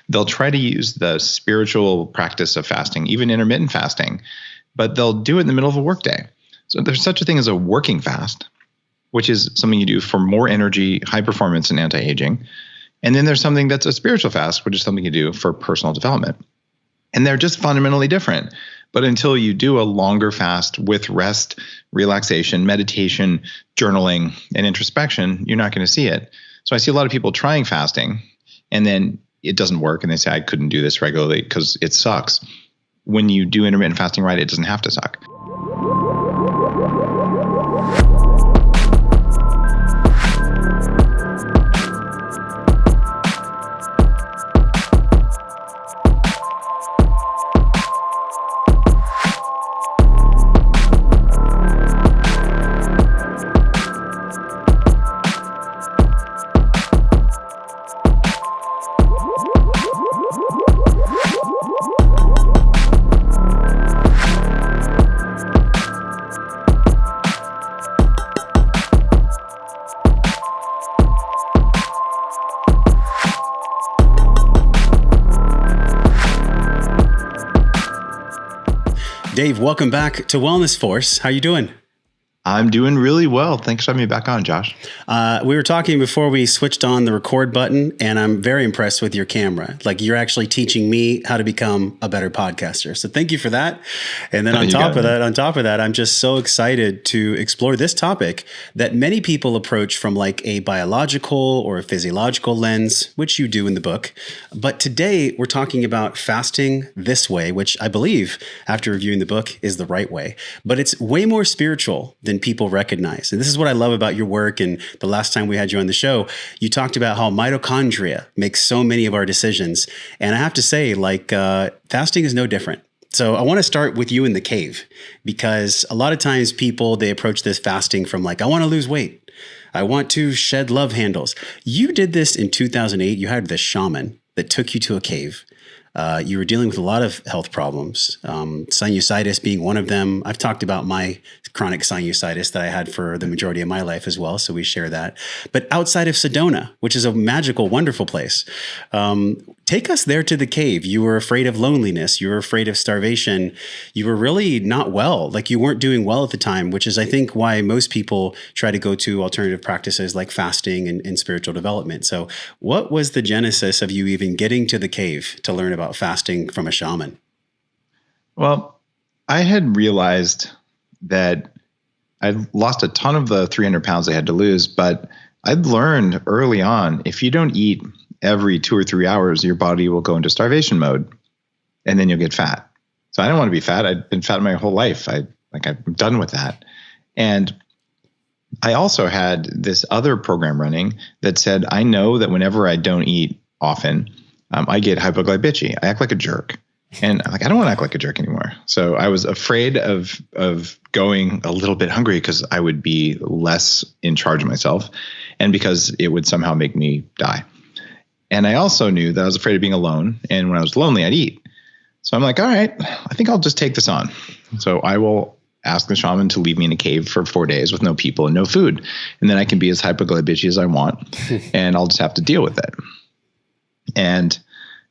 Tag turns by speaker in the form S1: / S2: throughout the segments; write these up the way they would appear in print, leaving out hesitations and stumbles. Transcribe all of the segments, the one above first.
S1: they'll try to use the spiritual practice of fasting, even intermittent fasting, but they'll do it in the middle of a workday. So there's such a thing as a working fast, which is something you do for more energy, high performance, and anti-aging. And then there's something that's a spiritual fast, which is something you do for personal development. And they're just fundamentally different. But until you do a longer fast with rest, relaxation, meditation, journaling, and introspection, you're not going to see it. So I see a lot of people trying fasting, and then it doesn't work, and they say, I couldn't do this regularly because it sucks. When you do intermittent fasting right, it doesn't have to suck.
S2: Dave, welcome back to Wellness Force. How you doing?
S1: I'm doing really well. Thanks for having me back on, Josh.
S2: We were talking before we switched on the record button, and I'm very impressed with your camera. Like, you're actually teaching me how to become a better podcaster. So thank you for that. And then on top of that, I'm just so excited to explore this topic that many people approach from like a biological or a physiological lens, which you do in the book. But today we're talking about fasting this way, which I believe, after reviewing the book, is the right way. But it's way more spiritual than people recognize. And this is what I love about your work. And the last time we had you on the show, you talked about how mitochondria makes so many of our decisions. And I have to say, like, fasting is no different. So I want to start with you in the cave, because a lot of times people, they approach this fasting from like, I want to lose weight. I want to shed love handles. You did this in 2008. You hired this shaman that took you to a cave. You were dealing with a lot of health problems, sinusitis being one of them. I've talked about my chronic sinusitis that I had for the majority of my life as well, so we share that. But outside of Sedona, which is a magical, wonderful place, take us there to the cave. You were afraid of loneliness. You were afraid of starvation. You were really not well. Like, you weren't doing well at the time, which is, I think, why most people try to go to alternative practices like fasting and spiritual development. So what was the genesis of you even getting to the cave to learn about fasting from a shaman?
S1: Well, I had realized that I'd lost a ton of the 300 pounds I had to lose, but I'd learned early on, if you don't eat every 2 or 3 hours, your body will go into starvation mode, and then you'll get fat. So I don't want to be fat. I've been fat my whole life. I'm done with that. And I also had this other program running that said, I know that whenever I don't eat often, I get hypoglycemia. I act like a jerk. And I'm like, I don't want to act like a jerk anymore. So I was afraid of going a little bit hungry because I would be less in charge of myself, and because it would somehow make me die. And I also knew that I was afraid of being alone. And when I was lonely, I'd eat. So I'm like, all right, I think I'll just take this on. So I will ask the shaman to leave me in a cave for 4 days with no people and no food. And then I can be as hypoglycemic as I want, and I'll just have to deal with it. And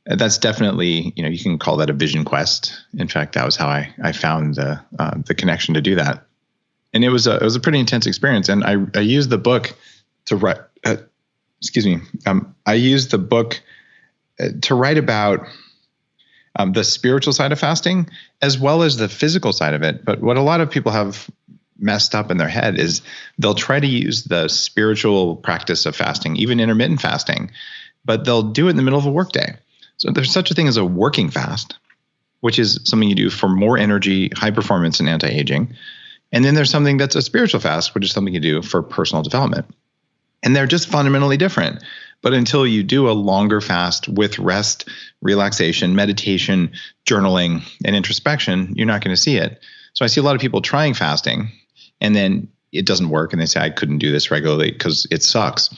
S1: that's definitely, you can call that a vision quest. In fact, that was how I found the connection to do that. And it was a pretty intense experience. And I used the book to write, I used the book to write about the spiritual side of fasting as well as the physical side of it. But what a lot of people have messed up in their head is they'll try to use the spiritual practice of fasting, even intermittent fasting, but they'll do it in the middle of a workday. So there's such a thing as a working fast, which is something you do for more energy, high performance, and anti-aging. And then there's something that's a spiritual fast, which is something you do for personal development. And they're just fundamentally different. But until you do a longer fast with rest, relaxation, meditation, journaling, and introspection, you're not going to see it. So I see a lot of people trying fasting, and then it doesn't work, and they say, I couldn't do this regularly because it sucks.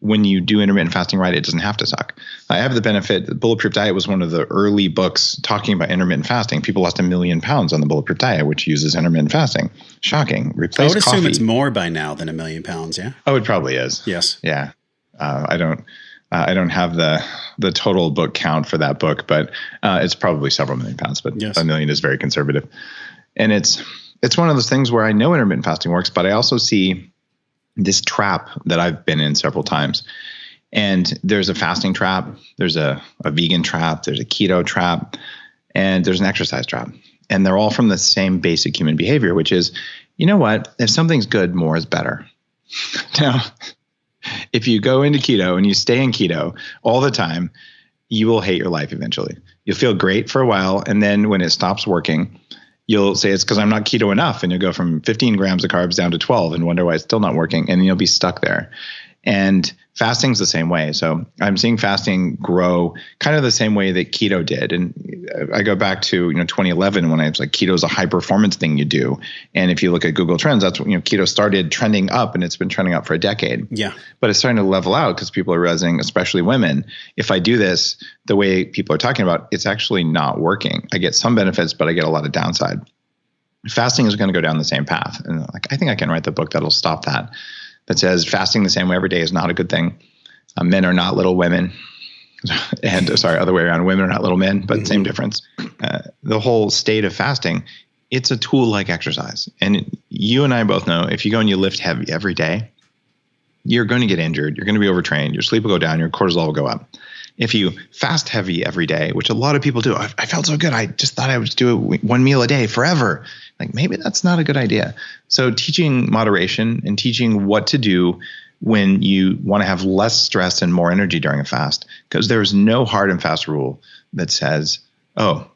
S1: When you do intermittent fasting right, it doesn't have to suck. I have the benefit. The Bulletproof Diet was one of the early books talking about intermittent fasting. People lost 1 million pounds on the Bulletproof Diet, which uses intermittent fasting. Shocking. Replace
S2: I would
S1: coffee.
S2: assume it's more by now than 1 million pounds, yeah?
S1: Oh, it probably is.
S2: Yes.
S1: Yeah. I don't I don't have the total book count for that book, but it's probably several million pounds, but yes. A million is very conservative. And it's one of those things where I know intermittent fasting works, but I also see this trap that I've been in several times. And there's a fasting trap, there's a vegan trap, there's a keto trap, and there's an exercise trap. And they're all from the same basic human behavior, which is, you know what? If something's good, more is better. Now, if you go into keto and you stay in keto all the time, you will hate your life eventually. You'll feel great for a while, and then when it stops working, you'll say it's because I'm not keto enough, and you'll go from 15 grams of carbs down to 12 and wonder why it's still not working, and you'll be stuck there. And fasting's the same way. So I'm seeing fasting grow kind of the same way that keto did. And I go back to 2011 when I was like, keto is a high performance thing you do. And if you look at Google Trends, that's when keto started trending up, and it's been trending up for a decade.
S2: Yeah.
S1: But it's starting to level out because people are realizing, especially women, if I do this the way people are talking about, it's actually not working. I get some benefits, but I get a lot of downside. Fasting is going to go down the same path. And I think I can write the book that'll stop that says fasting the same way every day is not a good thing. Men are not little women. And sorry, other way around. Women are not little men, but same difference. The whole state of fasting, it's a tool like exercise. And you and I both know if you go and you lift heavy every day, you're going to get injured. You're going to be overtrained. Your sleep will go down. Your cortisol will go up. If you fast heavy every day, which a lot of people do, I felt so good. I just thought I would do it one meal a day forever. Like maybe that's not a good idea. So teaching moderation and teaching what to do when you want to have less stress and more energy during a fast, because there's no hard and fast rule that says, oh,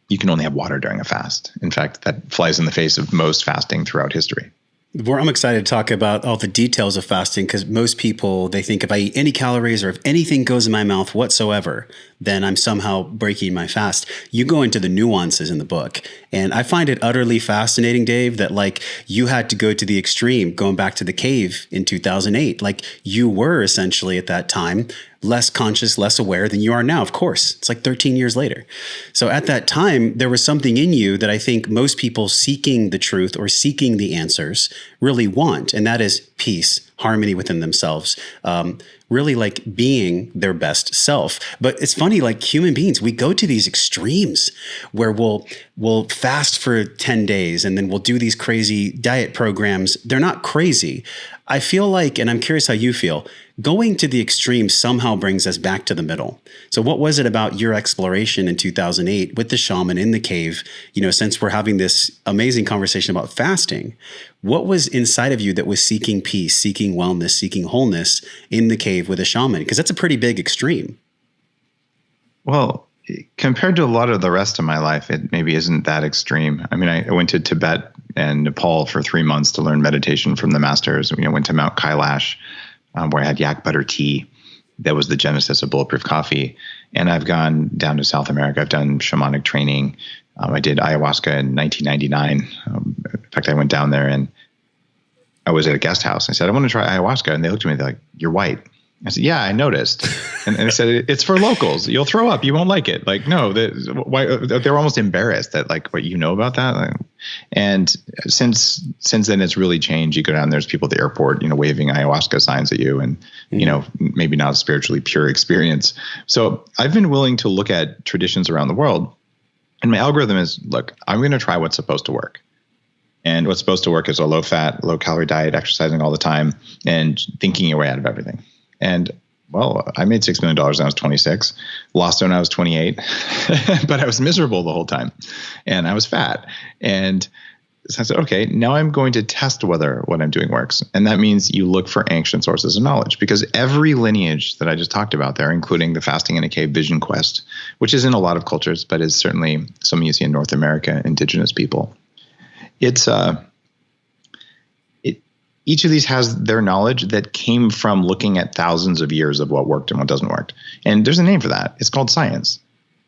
S1: you can only have water during a fast. In fact, that flies in the face of most fasting throughout history.
S2: I'm excited to talk about all the details of fasting, because most people, they think if I eat any calories or if anything goes in my mouth whatsoever, then I'm somehow breaking my fast. You go into the nuances in the book. And I find it utterly fascinating, Dave, that like you had to go to the extreme, going back to the cave in 2008. Like you were essentially at that time less conscious, less aware than you are now. Of course, it's like 13 years later. So at that time, there was something in you that I think most people seeking the truth or seeking the answers really want. And that is peace, harmony within themselves, really like being their best self. But it's funny, like human beings, we go to these extremes where we'll fast for 10 days and then we'll do these crazy diet programs. They're not crazy. I feel like, and I'm curious how you feel, going to the extreme somehow brings us back to the middle. So what was it about your exploration in 2008 with the shaman in the cave? Since we're having this amazing conversation about fasting, what was inside of you that was seeking peace, seeking wellness, seeking wholeness in the cave with a shaman? Because that's a pretty big extreme.
S1: Well, compared to a lot of the rest of my life, it maybe isn't that extreme. I mean, I went to Tibet and Nepal for 3 months to learn meditation from the masters. Went to Mount Kailash, where I had yak butter tea. That was the genesis of Bulletproof Coffee. And I've gone down to South America. I've done shamanic training. I did ayahuasca in 1999. In fact, I went down there and I was at a guest house. I said, I want to try ayahuasca. And they looked at me, they're like, you're white. I said, yeah, I noticed. And they said, it's for locals. You'll throw up. You won't like it. Like, no, they were almost embarrassed that like what you know about that. And since then, it's really changed. You go down, there's people at the airport, waving ayahuasca signs at you and, maybe not a spiritually pure experience. So I've been willing to look at traditions around the world. And my algorithm is, look, I'm going to try what's supposed to work. And what's supposed to work is a low fat, low calorie diet, exercising all the time, and thinking your way out of everything. And well, I made $6 million when I was 26, lost it when I was 28, but I was miserable the whole time and I was fat. And so I said, okay, now I'm going to test whether what I'm doing works. And that means you look for ancient sources of knowledge, because every lineage that I just talked about there, including the fasting in a cave vision quest, which is in a lot of cultures, but is certainly something you see in North America, indigenous people. Each of these has their knowledge that came from looking at thousands of years of what worked and what doesn't work. And there's a name for that. It's called science.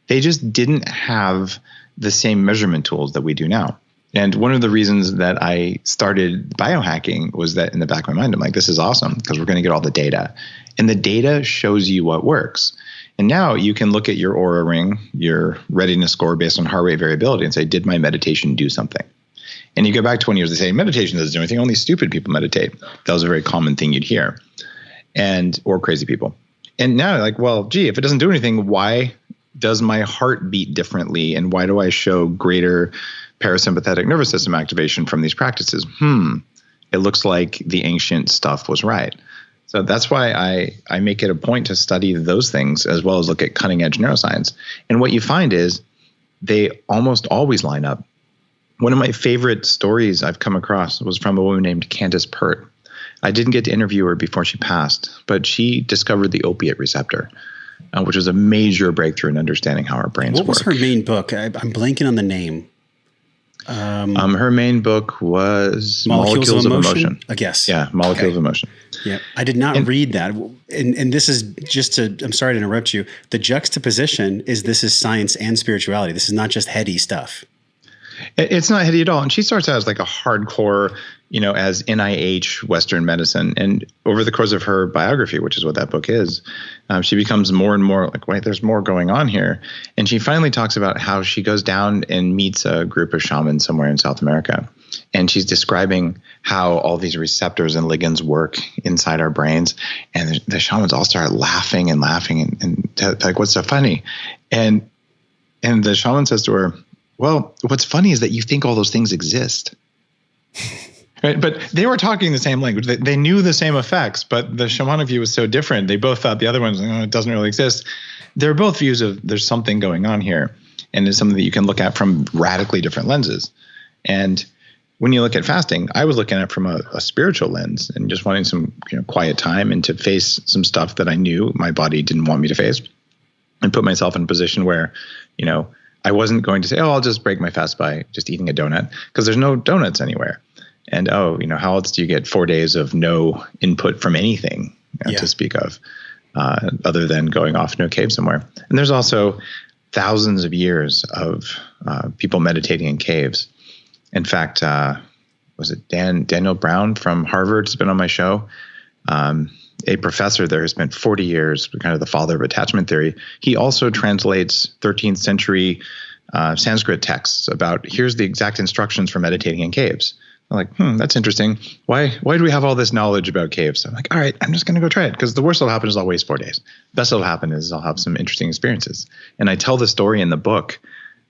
S1: They just didn't have the same measurement tools that we do now. And one of the reasons that I started biohacking was that in the back of my mind, I'm like, this is awesome because we're going to get all the data. And the data shows you what works. And now you can look at your Oura ring, your readiness score based on heart rate variability and say, did my meditation do something? And you go back 20 years, they say meditation doesn't do anything. Only stupid people meditate. That was a very common thing you'd hear, or crazy people. And now like, well, gee, if it doesn't do anything, why does my heart beat differently? And why do I show greater parasympathetic nervous system activation from these practices? It looks like the ancient stuff was right. So that's why I make it a point to study those things as well as look at cutting edge neuroscience. And what you find is they almost always line up. One of my favorite stories I've come across was from a woman named Candace Pert. I didn't get to interview her before she passed, but she discovered the opiate receptor, which was a major breakthrough in understanding how our brains work.
S2: What was her main book? I'm blanking on the name.
S1: Her main book was Molecules of Emotion.
S2: I guess.
S1: Yeah, Molecules of Emotion.
S2: Yeah, I did not read that. And this is just I'm sorry to interrupt you. The juxtaposition is this is science and spirituality. This is not just heady stuff.
S1: It's not heady at all. And she starts out as like a hardcore, as NIH Western medicine. And over the course of her biography, which is what that book is, she becomes more and more like, wait, there's more going on here. And she finally talks about how she goes down and meets a group of shamans somewhere in South America. And she's describing how all these receptors and ligands work inside our brains. And the shamans all start laughing and like, what's so funny? And the shaman says to her, well, what's funny is that you think all those things exist. Right? But they were talking the same language. They knew the same effects, but the shamanic view was so different. They both thought the other one was, it doesn't really exist. They're both views of there's something going on here. And it's something that you can look at from radically different lenses. And when you look at fasting, I was looking at it from a spiritual lens and just wanting some quiet time and to face some stuff that I knew my body didn't want me to face and put myself in a position where, I wasn't going to say, I'll just break my fast by just eating a donut, because there's no donuts anywhere. And, how else do you get 4 days of no input from anything to speak of, other than going off into a cave somewhere? And there's also thousands of years of people meditating in caves. In fact, was it Daniel Brown from Harvard has been on my show? A professor there who spent 40 years, kind of the father of attachment theory. He also translates 13th century Sanskrit texts about here's the exact instructions for meditating in caves. I'm like, that's interesting. Why do we have all this knowledge about caves? I'm like, all right, I'm just going to go try it, because the worst that'll happen is I'll waste 4 days. Best that'll happen is I'll have some interesting experiences. And I tell the story in the book,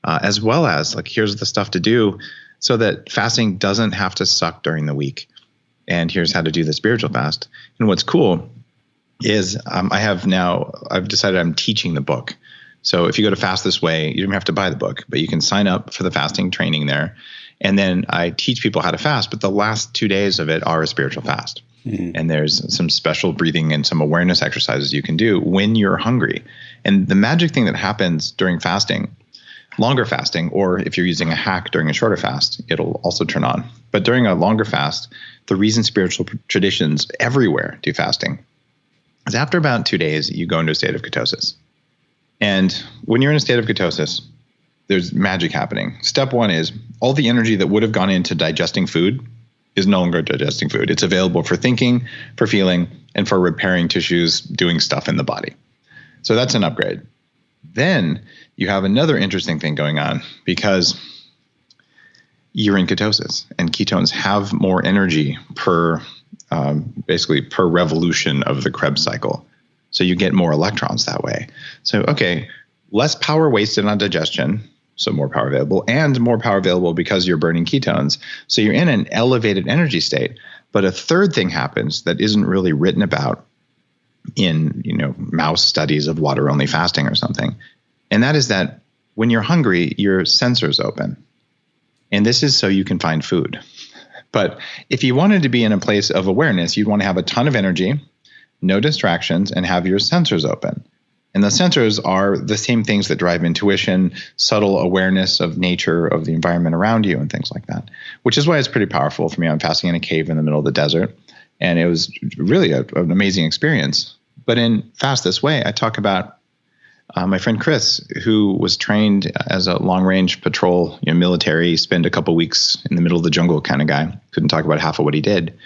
S1: as well as like, here's the stuff to do so that fasting doesn't have to suck during the week. And here's how to do the spiritual fast. And what's cool is I've decided I'm teaching the book. So if you go to Fast This Way, you don't have to buy the book, but you can sign up for the fasting training there. And then I teach people how to fast, but the last 2 days of it are a spiritual fast. Mm-hmm. And there's some special breathing and some awareness exercises you can do when you're hungry. And the magic thing that happens during fasting, longer fasting, or if you're using a hack during a shorter fast, it'll also turn on. But during a longer fast, the reason spiritual traditions everywhere do fasting is after about 2 days, you go into a state of ketosis. And when you're in a state of ketosis, there's magic happening. Step one is all the energy that would have gone into digesting food is no longer digesting food. It's available for thinking, for feeling, and for repairing tissues, doing stuff in the body. So that's an upgrade. Then you have another interesting thing going on, because you're in ketosis, and ketones have more energy per revolution of the Krebs cycle. So you get more electrons that way. So, okay, less power wasted on digestion, so more power available, and more power available because you're burning ketones. So you're in an elevated energy state. But a third thing happens that isn't really written about in, mouse studies of water-only fasting or something. And that is that when you're hungry, your sensors open. And this is so you can find food. But if you wanted to be in a place of awareness, you'd want to have a ton of energy, no distractions, and have your sensors open. And the sensors are the same things that drive intuition, subtle awareness of nature, of the environment around you, and things like that, which is why it's pretty powerful for me. I'm fasting in a cave in the middle of the desert, and it was really an amazing experience. But in Fast This Way, I talk about my friend Chris, who was trained as a long-range patrol, military, spend a couple weeks in the middle of the jungle kind of guy. Couldn't talk about half of what he did.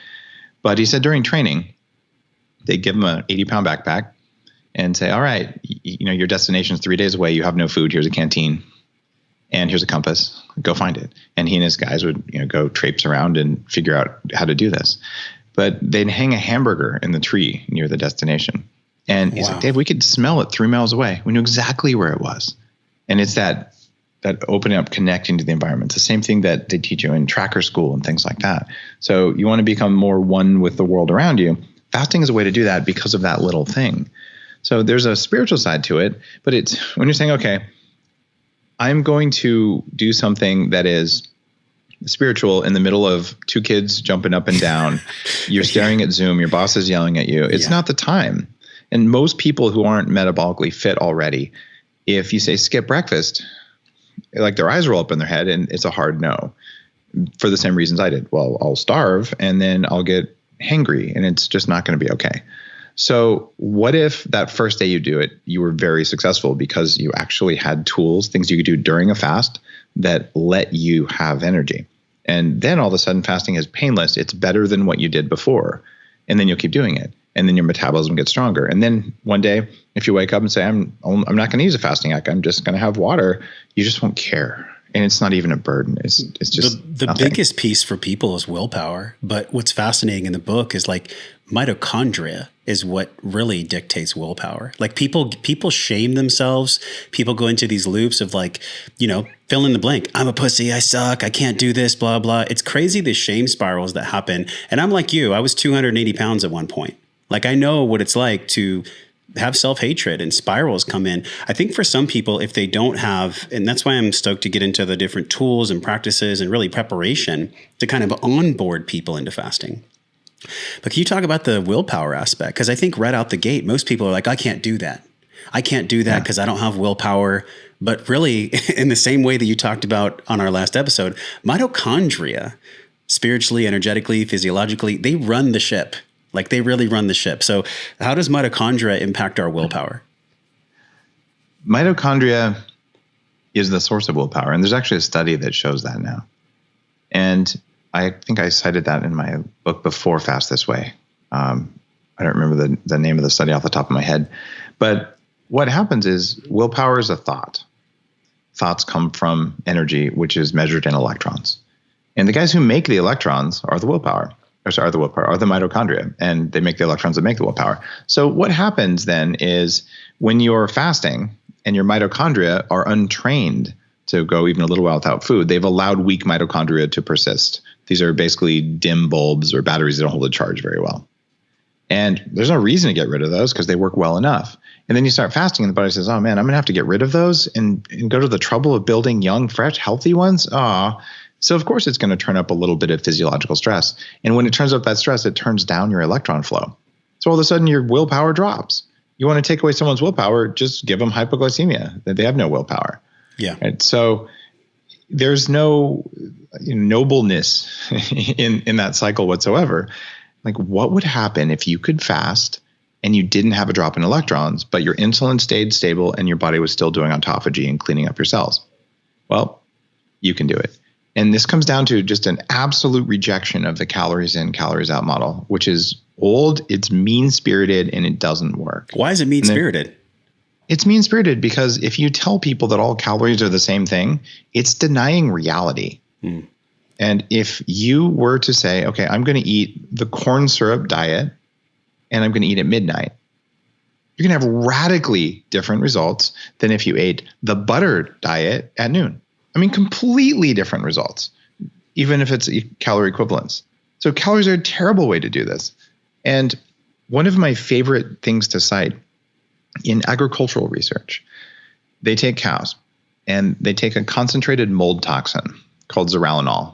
S1: But he said during training, they give him an 80-pound backpack and say, all right, your destination's 3 days away. You have no food. Here's a canteen. And here's a compass. Go find it. And he and his guys would go traipse around and figure out how to do this. But they'd hang a hamburger in the tree near the destination. And he's like, Dave, we could smell it 3 miles away. We knew exactly where it was. And it's that opening up, connecting to the environment. It's the same thing that they teach you in tracker school and things like that. So you want to become more one with the world around you. Fasting is a way to do that because of that little thing. So there's a spiritual side to it, but it's when you're saying, okay, I'm going to do something that is spiritual in the middle of 2 kids jumping up and down. You're staring at Zoom. Your boss is yelling at you. It's not the time. And most people who aren't metabolically fit already, if you say skip breakfast, like their eyes roll up in their head and it's a hard no for the same reasons I did. Well, I'll starve and then I'll get hangry and it's just not going to be okay. So what if that first day you do it, you were very successful because you actually had tools, things you could do during a fast that let you have energy. And then all of a sudden fasting is painless. It's better than what you did before. And then you'll keep doing it. And then your metabolism gets stronger. And then one day, if you wake up and say, I'm not going to use a fasting act, I'm just going to have water, you just won't care. And it's not even a burden. It's just
S2: the biggest piece for people is willpower. But what's fascinating in the book is like mitochondria is what really dictates willpower. Like people shame themselves. People go into these loops of like, fill in the blank. I'm a pussy. I suck. I can't do this, blah, blah. It's crazy the shame spirals that happen. And I'm like you, I was 280 pounds at one point. Like I know what it's like to have self-hatred and spirals come in. I think for some people, if they don't have, and that's why I'm stoked to get into the different tools and practices and really preparation to kind of onboard people into fasting. But can you talk about the willpower aspect? Because I think right out the gate, most people are like, I can't do that. I can't do that because I don't have willpower. But really, in the same way that you talked about on our last episode, mitochondria, spiritually, energetically, physiologically, they run the ship. Like they really run the ship. So how does mitochondria impact our willpower?
S1: Mitochondria is the source of willpower. And there's actually a study that shows that now. And I think I cited that in my book before Fast This Way. I don't remember the name of the study off the top of my head. But what happens is willpower is a thought. Thoughts come from energy, which is measured in electrons. And the guys who make the electrons are the mitochondria, and they make the electrons that make the willpower. So what happens then is when you're fasting and your mitochondria are untrained to go even a little while without food, they've allowed weak mitochondria to persist. These are basically dim bulbs or batteries that don't hold a charge very well. And there's no reason to get rid of those because they work well enough. And then you start fasting and the body says, oh man, I'm going to have to get rid of those and go to the trouble of building young, fresh, healthy ones. So of course it's going to turn up a little bit of physiological stress. And when it turns up that stress, it turns down your electron flow. So all of a sudden your willpower drops. You want to take away someone's willpower, just give them hypoglycemia. They have no willpower.
S2: Yeah.
S1: Right? So there's no nobleness in that cycle whatsoever. Like what would happen if you could fast and you didn't have a drop in electrons, but your insulin stayed stable and your body was still doing autophagy and cleaning up your cells? Well, you can do it. And this comes down to just an absolute rejection of the calories in, calories out model, which is old, it's mean-spirited, and it doesn't work.
S2: Why is it mean-spirited?
S1: It's mean-spirited because if you tell people that all calories are the same thing, it's denying reality. And if you were to say, okay, I'm going to eat the corn syrup diet and I'm going to eat at midnight, you're going to have radically different results than if you ate the butter diet at noon. I mean, completely different results, even if it's calorie equivalence. So calories are a terrible way to do this. And one of my favorite things to cite in agricultural research, they take cows and they take a concentrated mold toxin called zearalenol.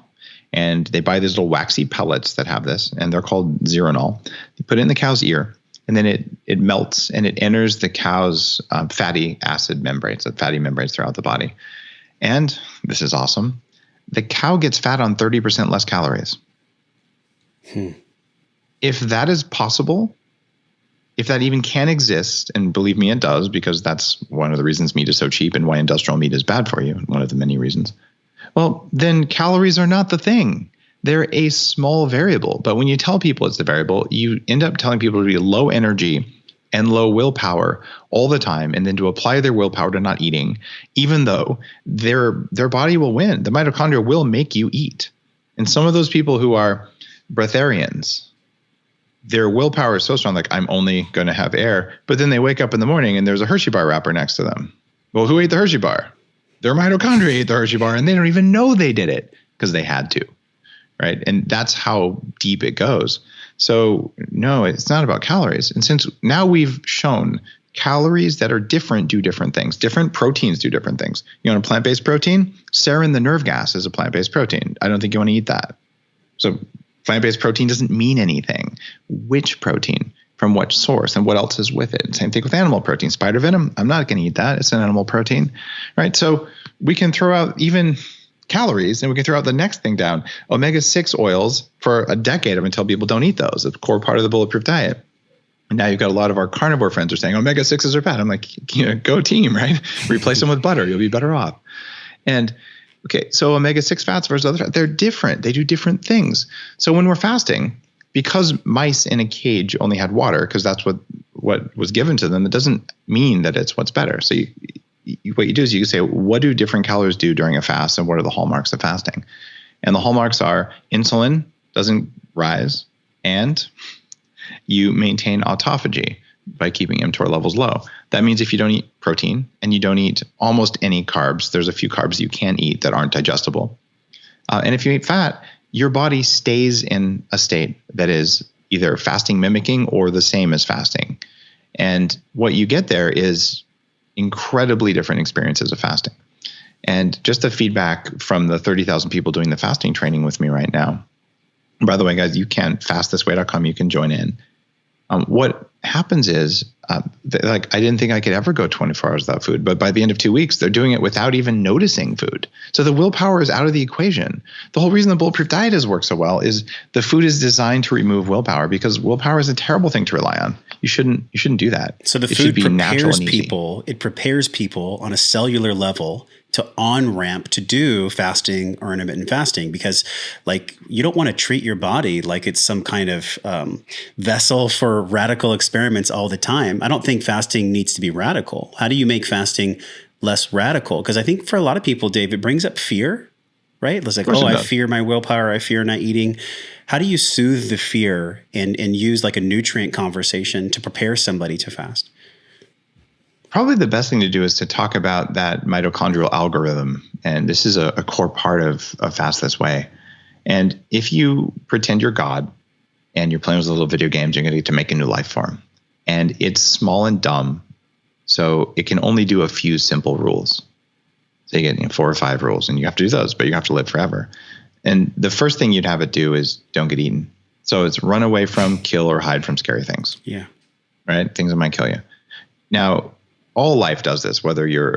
S1: And they buy these little waxy pellets that have this, and they're called zearalenol. They put it in the cow's ear, and then it melts and it enters the cow's fatty acid membranes, the fatty membranes throughout the body. And this is awesome. The cow gets fat on 30% less calories. If that is possible, if that even can exist, and believe me, it does, because that's one of the reasons meat is so cheap and why industrial meat is bad for you, one of the many reasons. Well, then calories are not the thing. They're a small variable. But when you tell people it's the variable, you end up telling people to be low energy and low willpower all the time, and then to apply their willpower to not eating, even though their body will win. The mitochondria will make you eat. And some of those people who are breatharians, their willpower is so strong, like I'm only going to have air, but then they wake up in the morning and there's a Hershey bar wrapper next to them. Well, who ate the Hershey bar? Their mitochondria ate the Hershey bar and they don't even know they did it because they had to, right? And that's how deep it goes. So no, it's not about calories. And since now we've shown calories that are different do different things. Different proteins do different things. You want a plant-based protein? Sarin, the nerve gas, is a plant-based protein. I don't think you want to eat that. So plant-based protein doesn't mean anything. Which protein? From what source? And what else is with it? Same thing with animal protein. Spider venom, I'm not going to eat that. It's an animal protein, right? So we can throw out even calories and we can throw out the next thing down. Omega-6 oils for a decade up until people don't eat those. It's a core part of the bulletproof diet. And now you've got a lot of our carnivore friends are saying omega-6s are bad. I'm like, go team, right? Replace them with butter. You'll be better off. And okay, so omega-6 fats versus other fats, they're different. They do different things. So when we're fasting, because mice in a cage only had water, because that's what was given to them, it doesn't mean that it's what's better. So what you do is you say, what do different calories do during a fast, and what are the hallmarks of fasting? And the hallmarks are insulin doesn't rise, and you maintain autophagy by keeping mTOR levels low. That means if you don't eat protein and you don't eat almost any carbs, there's a few carbs you can eat that aren't digestible. And if you eat fat, your body stays in a state that is either fasting mimicking or the same as fasting. And what you get there is incredibly different experiences of fasting. And just the feedback from the 30,000 people doing the fasting training with me right now. By the way, guys, you can fastthisway.com. You can join in. What happens is, I didn't think I could ever go 24 hours without food, but by the end of 2 weeks, they're doing it without even noticing food. So the willpower is out of the equation. The whole reason the bulletproof diet has worked so well is the food is designed to remove willpower, because willpower is a terrible thing to rely on. You shouldn't do that.
S2: So the food prepares people. It prepares people on a cellular level to on-ramp to do fasting or intermittent fasting, because like you don't want to treat your body like it's some kind of vessel for radical experiments all the time. I don't think fasting needs to be radical. How do you make fasting less radical? Because I think for a lot of people, Dave, it brings up fear, right? It's like, I fear my willpower. I fear not eating. How do you soothe the fear and use like a nutrient conversation to prepare somebody to fast?
S1: Probably the best thing to do is to talk about that mitochondrial algorithm. And this is a core part of Fast This Way. And if you pretend you're God and you're playing with little video games, you're going to get to make a new life form. And it's small and dumb, so it can only do a few simple rules. So you get 4 or 5 rules, and you have to do those, but you have to live forever. And the first thing you'd have it do is don't get eaten. So it's run away from, kill, or hide from scary things.
S2: Yeah.
S1: Right? Things that might kill you. Now, all life does this, whether you're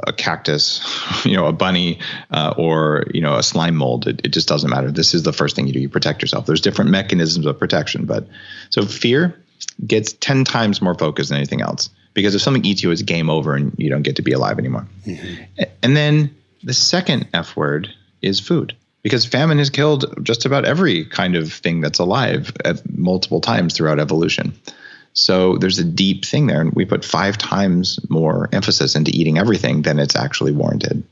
S1: a cactus, a bunny, or, a slime mold. It just doesn't matter. This is the first thing you do. You protect yourself. There's different mechanisms of protection. But so fear gets 10 times more focus than anything else, because if something eats you, it's game over and you don't get to be alive anymore. Mm-hmm. And then the second F word is food, because famine has killed just about every kind of thing that's alive at multiple times throughout evolution. So there's a deep thing there, and we put 5 times more emphasis into eating everything than it's actually warranted.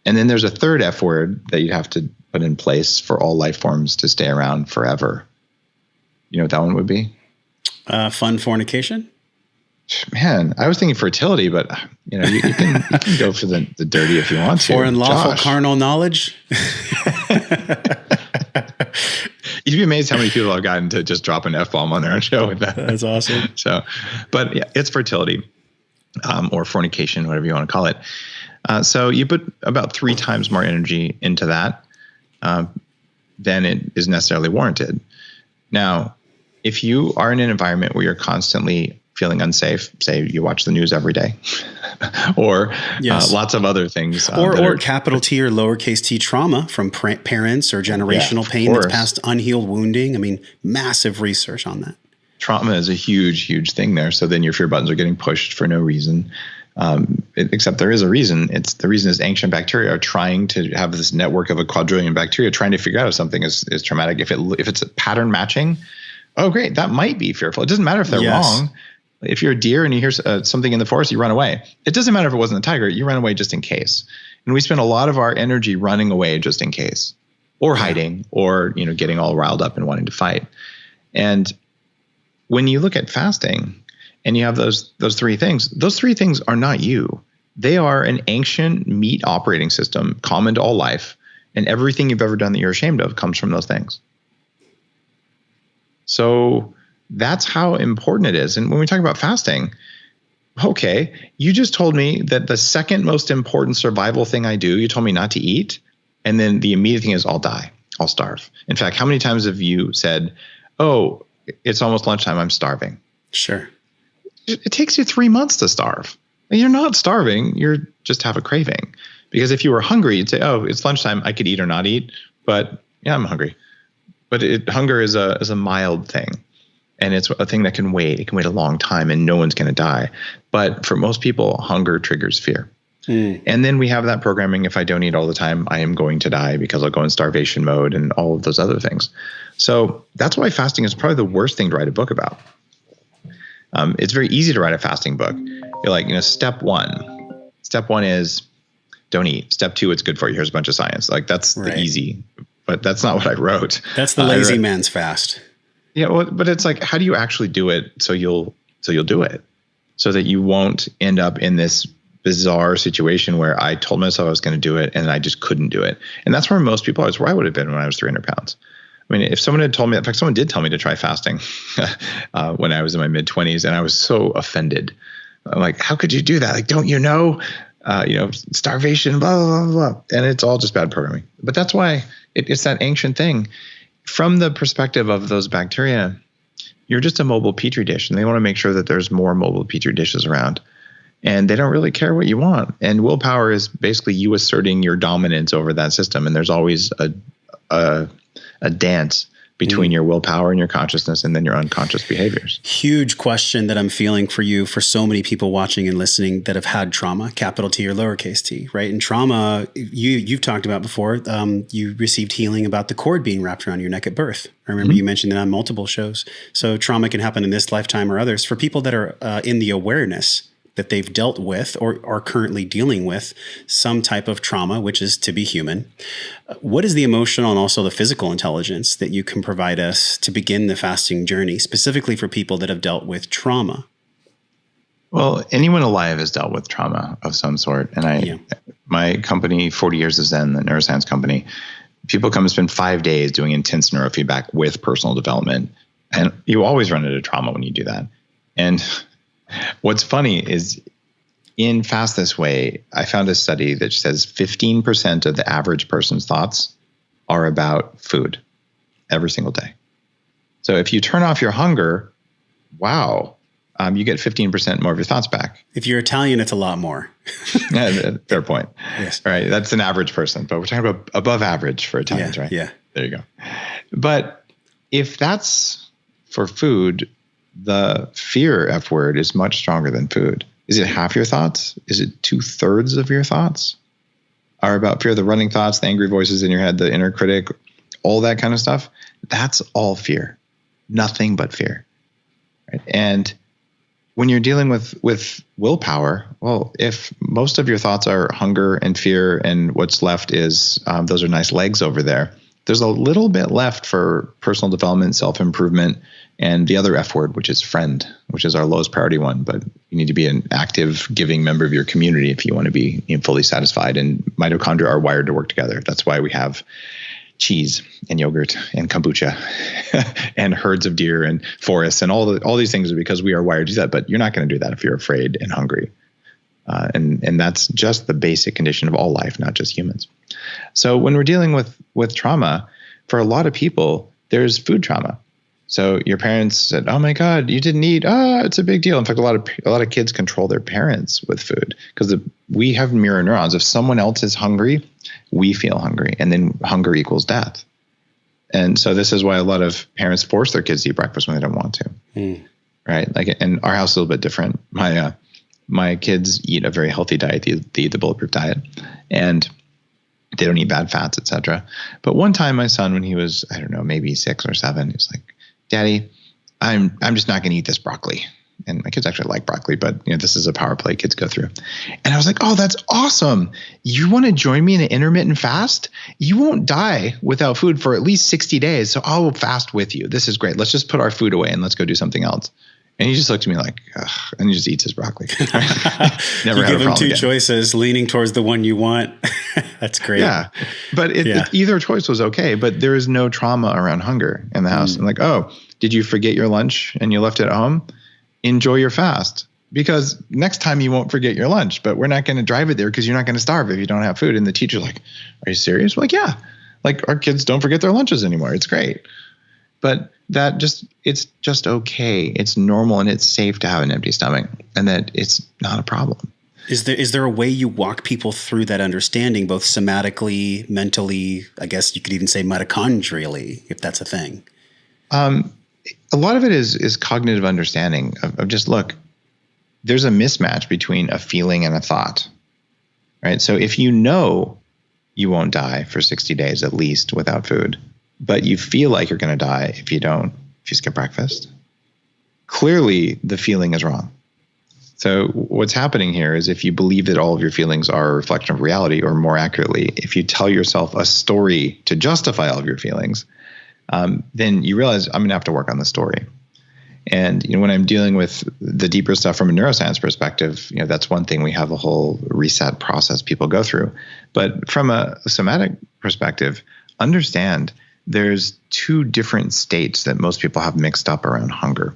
S1: And then there's a third F word that you'd have to put in place for all life forms to stay around forever. You know what that one would be?
S2: Fun fornication?
S1: Man, I was thinking fertility, but you can go for the dirty if you want to.
S2: For unlawful carnal knowledge?
S1: You'd be amazed how many people have gotten to just drop an F-bomb on their own show with that.
S2: That's awesome.
S1: So, but yeah, it's fertility or fornication, whatever you want to call it. So you put about 3 times more energy into that than it is necessarily warranted. Now, if you are in an environment where you're constantly feeling unsafe, say you watch the news every day, or lots of other things.
S2: Or capital T or lowercase t trauma from parents or generational pain that's past unhealed wounding. I mean, massive research on that.
S1: Trauma is a huge, huge thing there. So then your fear buttons are getting pushed for no reason. Except there is a reason. The reason is ancient bacteria are trying to have this network of a quadrillion bacteria trying to figure out if something is traumatic. If it's pattern matching, oh great, that might be fearful. It doesn't matter if they're wrong. If you're a deer and you hear something in the forest, you run away. It doesn't matter if it wasn't a tiger. You run away just in case. And we spend a lot of our energy running away just in case, or hiding, or getting all riled up and wanting to fight. And when you look at fasting and you have those three things are not you. They are an ancient meat operating system common to all life. And everything you've ever done that you're ashamed of comes from those things. So that's how important it is. And when we talk about fasting, okay, you just told me that the second most important survival thing I do, you told me not to eat. And then the immediate thing is I'll die. I'll starve. In fact, how many times have you said, oh, it's almost lunchtime, I'm starving?
S2: Sure.
S1: It takes you 3 months to starve. You're not starving. You're just have a craving. Because if you were hungry, you'd say, oh, it's lunchtime, I could eat or not eat. But yeah, I'm hungry. But hunger is a mild thing. And it's a thing that can wait. It can wait a long time and no one's going to die. But for most people, hunger triggers fear. And then we have that programming. If I don't eat all the time, I am going to die because I'll go in starvation mode and all of those other things. So that's why fasting is probably the worst thing to write a book about. It's very easy to write a fasting book. You're like, step one is don't eat. Step 2, it's good for you. Here's a bunch of science. Like that's the easy, but that's not what I wrote.
S2: That's the lazy man's fast.
S1: Yeah. Well, but it's like, how do you actually do it? So you'll do it so that you won't end up in this bizarre situation where I told myself I was going to do it and I just couldn't do it. And that's where most people are. It's where I would have been when I was 300 pounds. I mean, if someone had told me, in fact, someone did tell me to try fasting when I was in my mid 20s, and I was so offended. I'm like, how could you do that? Like, don't you know, starvation, blah, blah, blah, blah. And it's all just bad programming. But that's why it's that ancient thing. From the perspective of those bacteria, you're just a mobile petri dish, and they want to make sure that there's more mobile petri dishes around. And they don't really care what you want. And willpower is basically you asserting your dominance over that system. And there's always a dance between your willpower and your consciousness and then your unconscious behaviors. Huge
S2: question that I'm feeling for you, for so many people watching and listening that have had trauma, capital T or lowercase t, right? And trauma, you've talked about before, you received healing about the cord being wrapped around your neck at birth. I remember you mentioned that on multiple shows. So trauma can happen in this lifetime or others. For people that are in the awareness that they've dealt with or are currently dealing with some type of trauma, which is to be human. What is the emotional and also the physical intelligence that you can provide us to begin the fasting journey, specifically for people that have dealt with trauma?
S1: Well, anyone alive has dealt with trauma of some sort. And my company, 40 Years of Zen, the neuroscience company, people come and spend 5 days doing intense neurofeedback with personal development. And you always run into trauma when you do that. And what's funny is in Fast This Way, I found a study that says 15% of the average person's thoughts are about food every single day. So if you turn off your hunger, wow, you get 15% more of your thoughts back.
S2: If you're Italian, it's a lot more.
S1: Yeah, fair point.
S2: Yes.
S1: All right, that's an average person, but we're talking about above average for Italians, right?
S2: Yeah.
S1: There you go. But if that's for food, the fear F word is much stronger than food. Is it half your thoughts? Is it 2/3 of your thoughts are about fear? The running thoughts, the angry voices in your head, the inner critic, all that kind of stuff. That's all fear. Nothing but fear. Right? And when you're dealing with willpower, well, if most of your thoughts are hunger and fear and what's left is those are nice legs over there, there's a little bit left for personal development, self-improvement, and the other F word, which is friend, which is our lowest priority one. But you need to be an active, giving member of your community if you want to be fully satisfied. And mitochondria are wired to work together. That's why we have cheese and yogurt and kombucha and herds of deer and forests and all these things are because we are wired to do that. But you're not going to do that if you're afraid and hungry. And that's just the basic condition of all life, not just humans. So when we're dealing with trauma, for a lot of people, there's food trauma. So your parents said, "Oh my God, you didn't eat. It's a big deal." In fact, a lot of kids control their parents with food because we have mirror neurons. If someone else is hungry, we feel hungry, and then hunger equals death. And so this is why a lot of parents force their kids to eat breakfast when they don't want to. Right? Like, and our house is a little bit different. My kids eat a very healthy diet. They eat the bulletproof diet, and they don't eat bad fats, etc. But one time, my son, when he was, I don't know, maybe 6 or 7, he was like, "Daddy, I'm just not going to eat this broccoli." And my kids actually like broccoli, but this is a power play kids go through. And I was like, oh, that's awesome. You want to join me in an intermittent fast? You won't die without food for at least 60 days. So I'll fast with you. This is great. Let's just put our food away and let's go do something else. And he just looked at me like, ugh, and he just eats his broccoli.
S2: Never you give him two choices, leaning towards the one you want. That's great.
S1: Yeah. But either choice was okay, but there is no trauma around hunger in the house. I'm like, oh, did you forget your lunch and you left it at home? Enjoy your fast, because next time you won't forget your lunch, but we're not going to drive it there because you're not going to starve if you don't have food. And the teacher's like, are you serious? We're like, yeah, like our kids don't forget their lunches anymore. It's great. But it's just okay. It's normal and it's safe to have an empty stomach, and that it's not a problem.
S2: Is there a way you walk people through that understanding, both somatically, mentally, I guess you could even say mitochondrially, if that's a thing?
S1: A lot of it is cognitive understanding of just, look, there's a mismatch between a feeling and a thought, right? So if you know you won't die for 60 days at least without food, but you feel like you're going to die if you skip breakfast, clearly the feeling is wrong. So what's happening here is, if you believe that all of your feelings are a reflection of reality, or more accurately, if you tell yourself a story to justify all of your feelings, then you realize I'm going to have to work on the story. And when I'm dealing with the deeper stuff from a neuroscience perspective, that's one thing. We have a whole reset process people go through. But from a somatic perspective, understand there's two different states that most people have mixed up around hunger.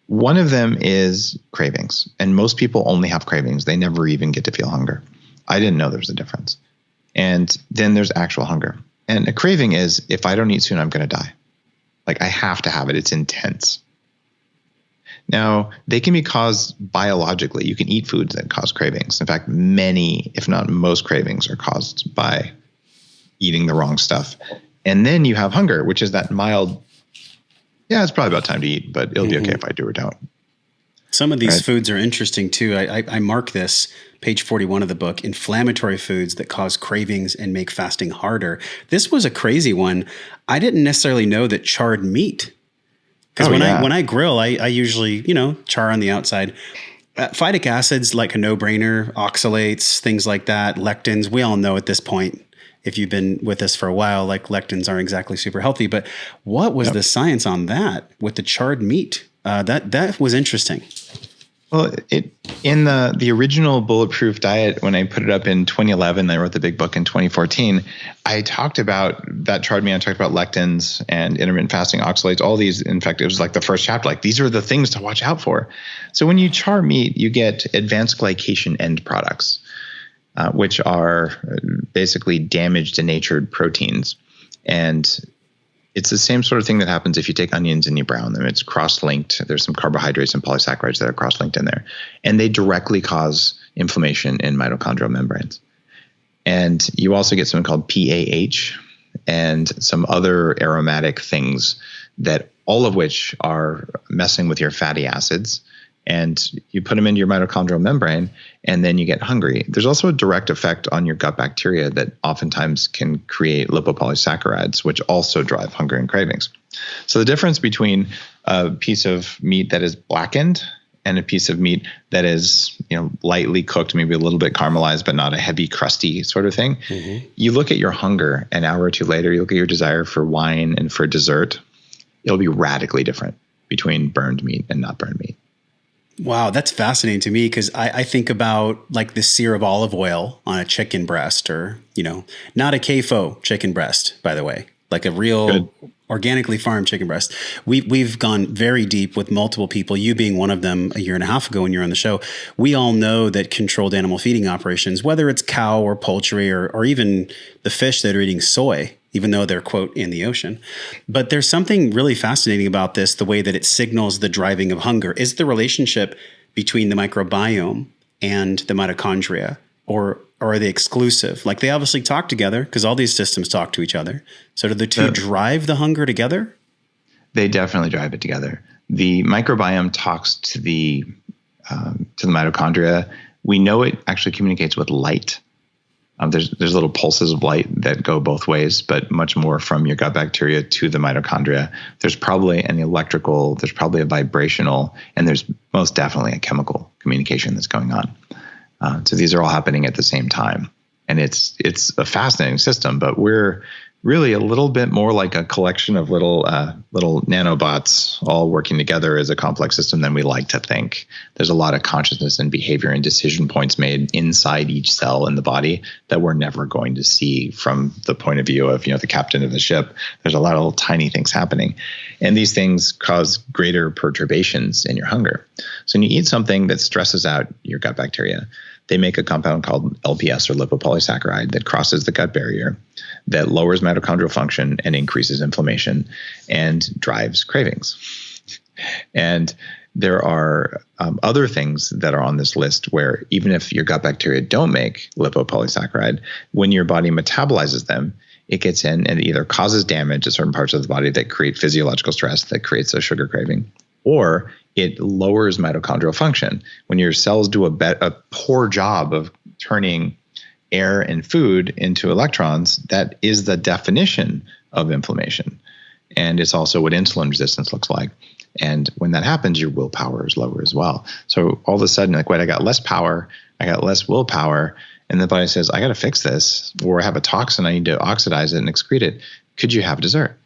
S1: One of them is cravings, and most people only have cravings. They never even get to feel hunger. I didn't know there was a difference. And then there's actual hunger. And a craving is, if I don't eat soon, I'm going to die. Like, I have to have it. It's intense. Now, they can be caused biologically. You can eat foods that cause cravings. In fact, many, if not most, cravings are caused by eating the wrong stuff. And then you have hunger, which is that mild, it's probably about time to eat, but it'll be okay if I do or don't.
S2: Some of these foods are interesting too. I mark this, page 41 of the book, inflammatory foods that cause cravings and make fasting harder. This was a crazy one. I didn't necessarily know that charred meat, because when I grill, I usually, char on the outside. Phytic acids, like a no-brainer, oxalates, things like that, lectins. We all know at this point, if you've been with us for a while, like lectins aren't exactly super healthy. But what was the science on that with the charred meat? That was interesting.
S1: Well, in the original Bulletproof Diet, when I put it up in 2011, I wrote the big book in 2014. I talked about that charred meat. I talked about lectins and intermittent fasting, oxalates, all these. In fact, it was like the first chapter. Like, these are the things to watch out for. So when you char meat, you get advanced glycation end products, which are basically damaged denatured proteins. And it's the same sort of thing that happens if you take onions and you brown them. It's cross-linked. There's some carbohydrates and polysaccharides that are cross-linked in there. And they directly cause inflammation in mitochondrial membranes. And you also get something called PAH and some other aromatic things, that all of which are messing with your fatty acids. And you put them into your mitochondrial membrane, and then you get hungry. There's also a direct effect on your gut bacteria that oftentimes can create lipopolysaccharides, which also drive hunger and cravings. So the difference between a piece of meat that is blackened and a piece of meat that is, lightly cooked, maybe a little bit caramelized, but not a heavy, crusty sort of thing. Mm-hmm. You look at your hunger an hour or two later, you look at your desire for wine and for dessert. It'll be radically different between burned meat and not burned meat.
S2: Wow, that's fascinating to me, because I think about like the sear of olive oil on a chicken breast, or, not a CAFO chicken breast, by the way, like a real organically farmed chicken breast. We've gone very deep with multiple people, you being one of them, a year and a half ago when you were on the show. We all know that controlled animal feeding operations, whether it's cow or poultry or even the fish that are eating soy, even though they're, quote, in the ocean. But there's something really fascinating about this, the way that it signals the driving of hunger. Is the relationship between the microbiome and the mitochondria, or are they exclusive? Like, they obviously talk together because all these systems talk to each other. So do the two drive the hunger together?
S1: They definitely drive it together. The microbiome talks to the mitochondria. We know it actually communicates with light. There's little pulses of light that go both ways, but much more from your gut bacteria to the mitochondria. There's probably an electrical, there's probably a vibrational, and there's most definitely a chemical communication that's going on. So these are all happening at the same time. And it's a fascinating system, but we're really a little bit more like a collection of little nanobots all working together as a complex system than we like to think. There's a lot of consciousness and behavior and decision points made inside each cell in the body that we're never going to see from the point of view of, the captain of the ship. There's a lot of little tiny things happening. And these things cause greater perturbations in your hunger. So when you eat something that stresses out your gut bacteria, they make a compound called LPS, or lipopolysaccharide, that crosses the gut barrier, that lowers mitochondrial function and increases inflammation and drives cravings. And there are other things that are on this list where even if your gut bacteria don't make lipopolysaccharide, when your body metabolizes them, it gets in and it either causes damage to certain parts of the body that create physiological stress that creates a sugar craving, or it lowers mitochondrial function. When your cells do a poor job of turning air and food into electrons, that is the definition of inflammation. And it's also what insulin resistance looks like. And when that happens, your willpower is lower as well. So all of a sudden, like, wait, I got less power, I got less willpower, and the body says, I got to fix this, or I have a toxin, I need to oxidize it and excrete it. Could you have dessert?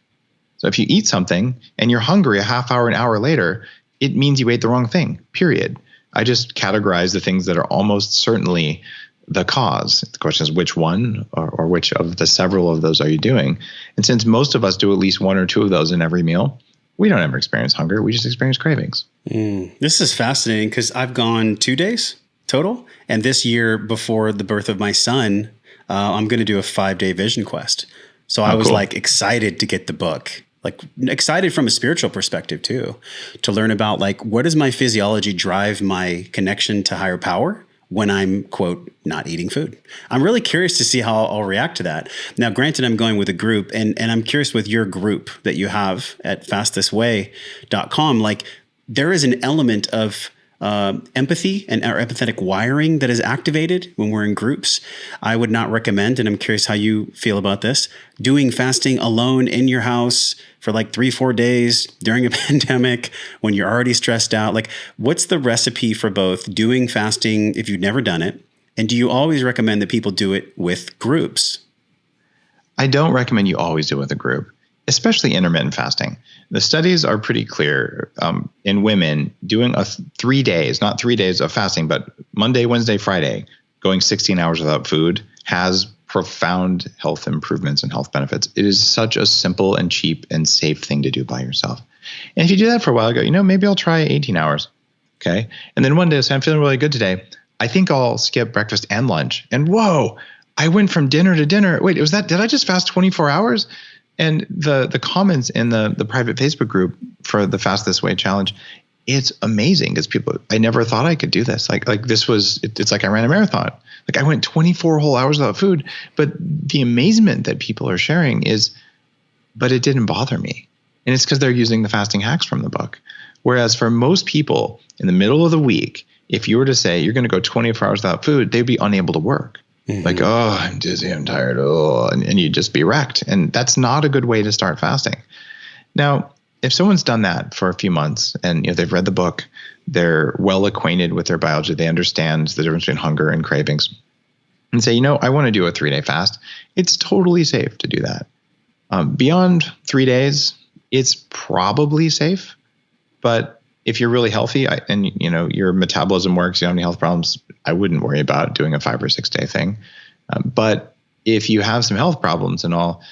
S1: So if you eat something and you're hungry a half hour, an hour later, it means you ate the wrong thing, period. I just categorize the things that are almost certainly the cause. The question is which one or which of the several of those are you doing? And since most of us do at least one or two of those in every meal, we don't ever experience hunger. We just experience cravings.
S2: This is fascinating because I've gone 2 days total. And this year before the birth of my son, I'm going to do a 5-day vision quest. So I was like excited to get the book. Like excited from a spiritual perspective too, to learn about like, what does my physiology drive my connection to higher power when I'm, quote, not eating food? I'm really curious to see how I'll react to that. Now, granted, I'm going with a group and I'm curious with your group that you have at fastthisway.com, like there is an element of empathy and our empathetic wiring that is activated when we're in groups. I would not recommend, and I'm curious how you feel about this, doing fasting alone in your house for like 3-4 days during a pandemic when you're already stressed out. Like, what's the recipe for both doing fasting if you've never done it? And do you always recommend that people do it with groups?
S1: I don't recommend you always do it with a group, especially intermittent fasting. The studies are pretty clear in women doing 3 days, not 3 days of fasting, but Monday, Wednesday, Friday, going 16 hours without food has profound health improvements and health benefits. It is such a simple and cheap and safe thing to do by yourself. And if you do that for a while, go, maybe I'll try 18 hours. Okay. And then one day, so I'm feeling really good today. I think I'll skip breakfast and lunch. And whoa, I went from dinner to dinner. Wait, did I just fast 24 hours? And the comments in the private Facebook group for the Fast This Way challenge, it's amazing because people, I never thought I could do this. Like this was, it's like I ran a marathon. Like I went 24 whole hours without food. But the amazement that people are sharing is, but it didn't bother me. And it's because they're using the fasting hacks from the book. Whereas for most people in the middle of the week, if you were to say you're going to go 24 hours without food, they'd be unable to work. Mm-hmm. Like, oh, I'm dizzy, I'm tired, and you'd just be wrecked. And that's not a good way to start fasting. Now, if someone's done that for a few months and they've read the book, they're well acquainted with their biology, they understand the difference between hunger and cravings, and say, I want to do a 3-day fast, it's totally safe to do that. Beyond 3 days, it's probably safe. But if you're really healthy and your metabolism works, you don't have any health problems, I wouldn't worry about doing a 5 or 6 day thing. But if you have some health problems and all,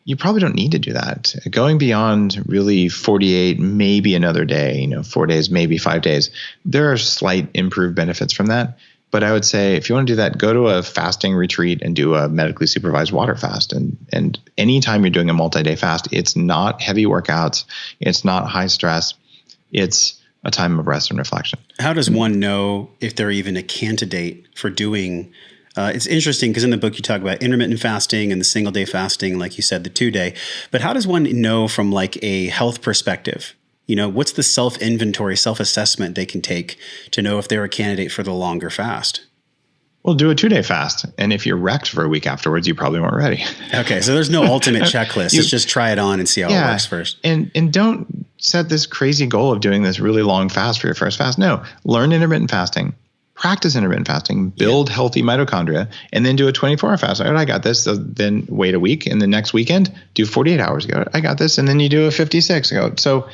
S1: you probably don't need to do that. Going beyond really 48, maybe another day, 4 days, maybe 5 days, there are slight improved benefits from that. But I would say if you want to do that, go to a fasting retreat and do a medically supervised water fast. And anytime you're doing a multi-day fast, it's not heavy workouts. It's not high stress. It's a time of rest and reflection.
S2: How does one know if they're even a candidate for doing? It's interesting because in the book you talk about intermittent fasting and the single day fasting, like you said, the 2-day. But how does one know from like a health perspective? What's the self-inventory, self-assessment they can take to know if they're a candidate for the longer fast?
S1: Well, do a 2-day fast. And if you're wrecked for a week afterwards, you probably weren't ready.
S2: Okay. So there's no ultimate checklist. It's just try it on and see how it works first.
S1: And don't set this crazy goal of doing this really long fast for your first fast. No, learn intermittent fasting, practice intermittent fasting, build healthy mitochondria, and then do a 24-hour fast. All right, I got this. So then wait a week. And the next weekend, do 48 hours. Go, I got this. And then you do a 56. Go. So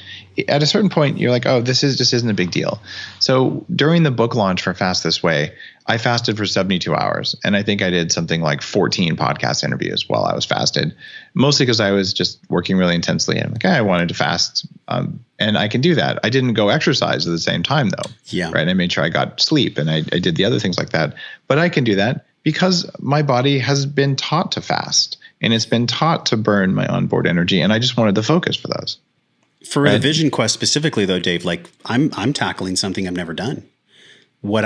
S1: at a certain point, you're like, oh, this just isn't a big deal. So during the book launch for Fast This Way, I fasted for 72 hours. And I think I did something like 14 podcast interviews while I was fasted, mostly because I was just working really intensely. And I'm like, I wanted to fast. And I can do that. I didn't go exercise at the same time, though.
S2: Yeah.
S1: Right. I made sure I got sleep and I did the other things like that. But I can do that because my body has been taught to fast and it's been taught to burn my onboard energy. And I just wanted the focus for those.
S2: For the Vision Quest specifically, though, Dave, like I'm tackling something I've never done. Would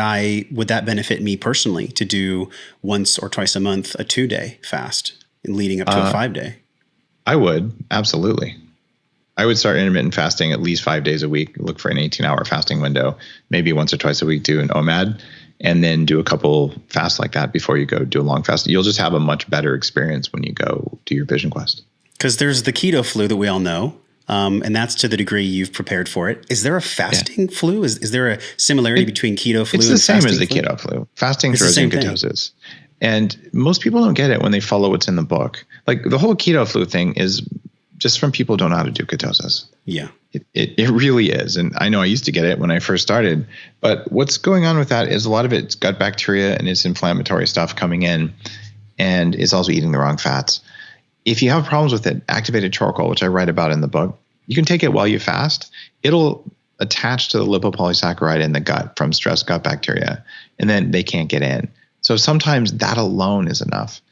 S2: that benefit me personally to do once or twice a month a 2-day fast leading up to a 5-day?
S1: I would, absolutely. I would start intermittent fasting at least 5 days a week. Look for an 18-hour fasting window. Maybe once or twice a week do an OMAD, and then do a couple fasts like that before you go do a long fast. You'll just have a much better experience when you go do your Vision Quest. Because
S2: there's the keto flu that we all know. And that's to the degree you've prepared for it. Is there a fasting flu? Is there a similarity between keto flu and fasting?
S1: It's the same as the keto flu. Fasting throws in ketosis. And most people don't get it when they follow what's in the book. Like the whole keto flu thing is just from people who don't know how to do ketosis.
S2: Yeah.
S1: It really is. And I know I used to get it when I first started. But what's going on with that is a lot of it's gut bacteria and it's inflammatory stuff coming in. And it's also eating the wrong fats. If you have problems with it, activated charcoal, which I write about in the book, you can take it while you fast. It'll attach to the lipopolysaccharide in the gut from stressed gut bacteria, and then they can't get in. So sometimes that alone is enough.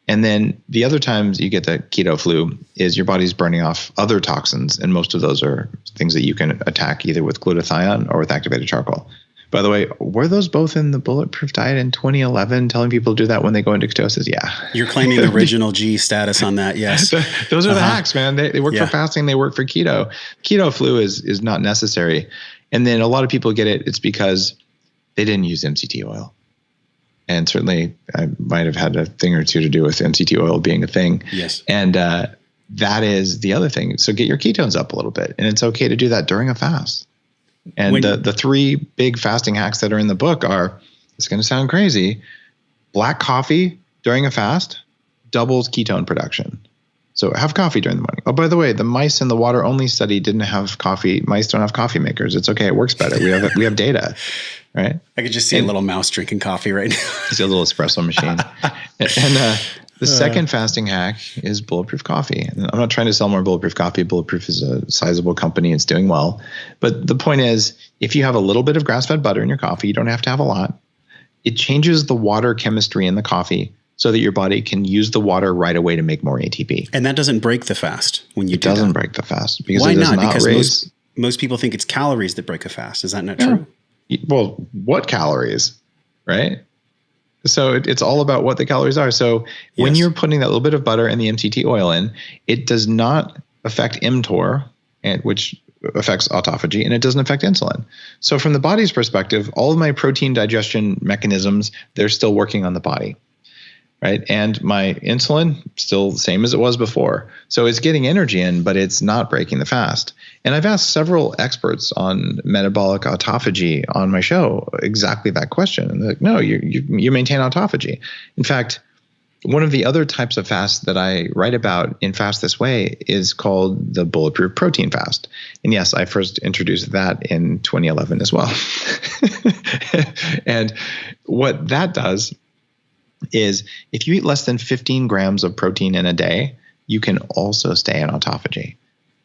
S1: And then the other times you get the keto flu is your body's burning off other toxins, and most of those are things that you can attack either with glutathione or with activated charcoal. By the way, were those both in the Bulletproof Diet in 2011, telling people to do that when they go into ketosis? Yeah.
S2: You're claiming the original G status on that, yes.
S1: Those are the hacks, man. They work for fasting, they work for keto. Keto flu is not necessary. And then a lot of people get it, it's because they didn't use MCT oil. And certainly I might have had a thing or two to do with MCT oil being a thing.
S2: Yes.
S1: And that is the other thing. So get your ketones up a little bit. And it's okay to do that during a fast. And the 3 big fasting hacks that are in the book are, it's going to sound crazy, black coffee during a fast doubles ketone production. So have coffee during the morning. Oh, by the way, the mice in the water only study didn't have coffee. Mice don't have coffee makers. It's okay. It works better. We have data, right?
S2: I could just see a little mouse drinking coffee right now.
S1: It's a little espresso machine. And the second fasting hack is Bulletproof Coffee. And I'm not trying to sell more Bulletproof Coffee. Bulletproof is a sizable company. It's doing well. But the point is, if you have a little bit of grass-fed butter in your coffee, you don't have to have a lot. It changes the water chemistry in the coffee so that your body can use the water right away to make more ATP.
S2: And that doesn't break the fast when you do that.
S1: It doesn't break the fast. Because
S2: Why
S1: it does
S2: not? Because
S1: raise...
S2: most people think it's calories that break a fast. Is that not true?
S1: Well, what calories, right? So it's all about what the calories are. So when you're putting that little bit of butter and the MCT oil in, it does not affect mTOR, which affects autophagy, and it doesn't affect insulin. So from the body's perspective, all of my protein digestion mechanisms, they're still working on the body, right? And my insulin, still the same as it was before. So it's getting energy in, but it's not breaking the fast. And I've asked several experts on metabolic autophagy on my show exactly that question. And they're like, no, you maintain autophagy. In fact, one of the other types of fasts that I write about in Fast This Way is called the Bulletproof Protein Fast. And yes, I first introduced that in 2011 as well. And what that does is if you eat less than 15 grams of protein in a day, you can also stay in autophagy.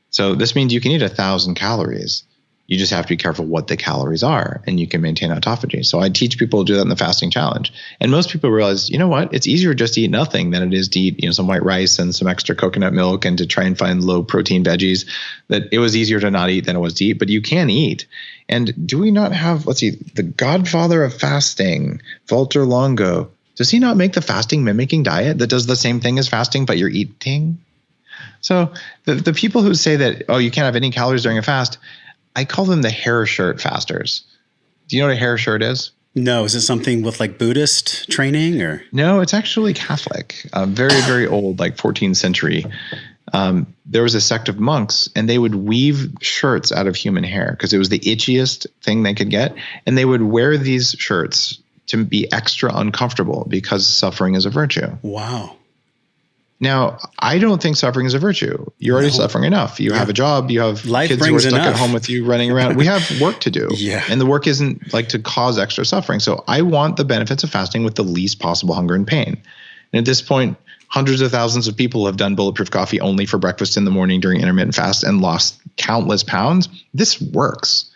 S1: So this means you can eat 1,000 calories. You just have to be careful what the calories are, and you can maintain autophagy. So I teach people to do that in the fasting challenge. And most people realize, you know what? It's easier just to eat nothing than it is to eat, some white rice and some extra coconut milk and to try and find low protein veggies. That it was easier to not eat than it was to eat, but you can eat. And do we not have, the godfather of fasting, Walter Longo, does he not make the fasting mimicking diet that does the same thing as fasting, but you're eating? So the people who say that, you can't have any calories during a fast, I call them the hair shirt fasters. Do you know what a hair shirt is?
S2: No, is it something with like Buddhist training or?
S1: No, it's actually Catholic, very, very old, like 14th century. There was a sect of monks, and they would weave shirts out of human hair because it was the itchiest thing they could get. And they would wear these shirts to be extra uncomfortable because suffering is a virtue.
S2: Wow.
S1: Now, I don't think suffering is a virtue. You're already suffering enough. You have a job. You have kids who are stuck at home with you running around. We have work to do. And the work isn't like to cause extra suffering. So I want the benefits of fasting with the least possible hunger and pain. And at this point, hundreds of thousands of people have done bulletproof coffee only for breakfast in the morning during intermittent fast and lost countless pounds. This works.